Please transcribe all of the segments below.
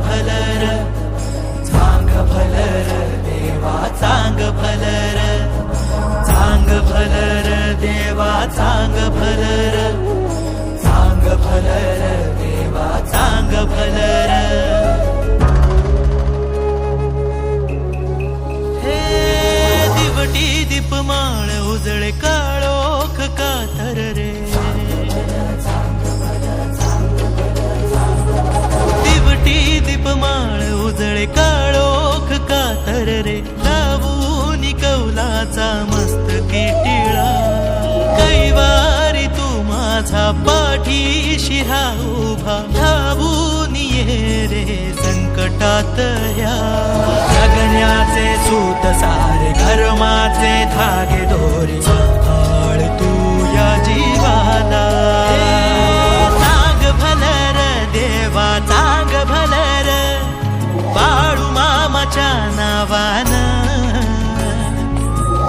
भलर, चांग भलर देवा चांग भलर, चांग भलर देवा चांग भलर, चांग भलर देवा चांग भलर. हे दिवटी दीपमाळ उजळे काळोख कातर रे, दीपमाळ उजळे काळोख कातर रे, लावून कौलाचा मस्तकी टिळा. कैवारी तू माझा पाठीशी हा उभा, धावून ये रे संकटात ह्या. जगण्याचे सूत सारे धर्माचे धागे दोरी, सांभाळ तू या जीवाला. चांग भलर देवा चांग भलर, बाळू मामाच्या नावानं.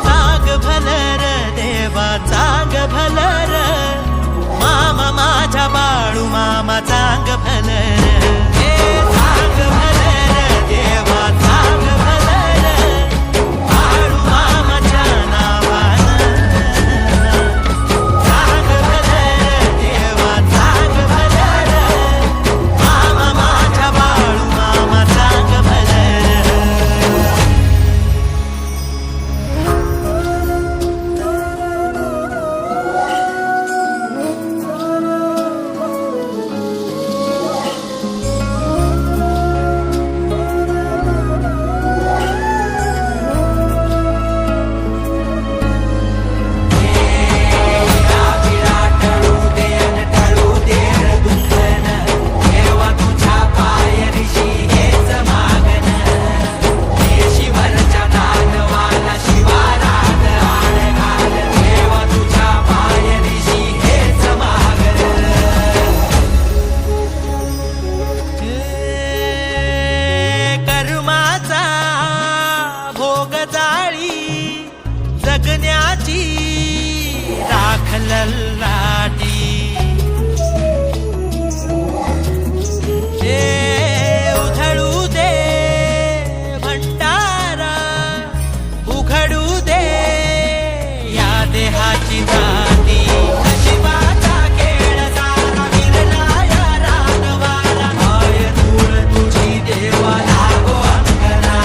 चांग भलर देवा चांग भलर, मामा माझ्या बाळू मामा चांग भलर. चांग भलर देवा चांग भलर, बाळू मामाच्या नावानं. चांग भलर देवा चांग भलर, मामा माझ्या बाळू मामा चांग भलर. जगण्याची राख ललाटी, उधळू दे भंडारा, उघडू दे या देहाची जाती. नशिबाचा खेळ सारा विरला या रागवाला, पाय धूळ तुझी देवा लागो अंगणा.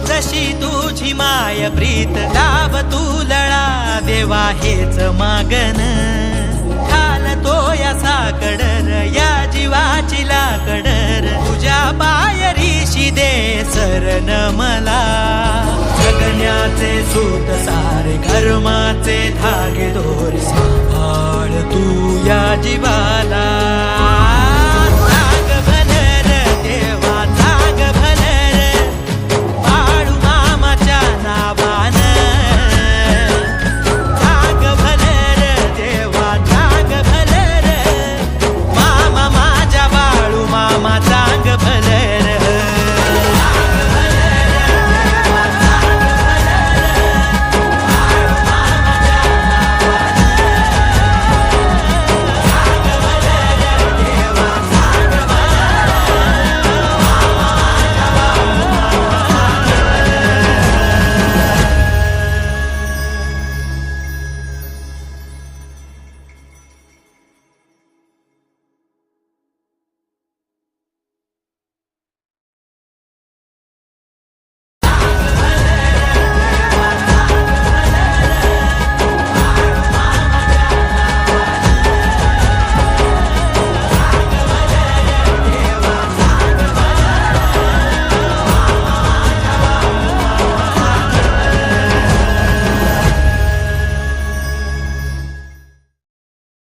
जशी तुझी माय प्रीत, लाभ तू लळा देवा हेच मागन. घालतो या साकडर या जीवाची लाकडर, तुझ्या पायरीशी दे सरण मला. जगण्याचे सूत सारे धर्माचे धागे दोरी, सांभाळ तू या जीवाला.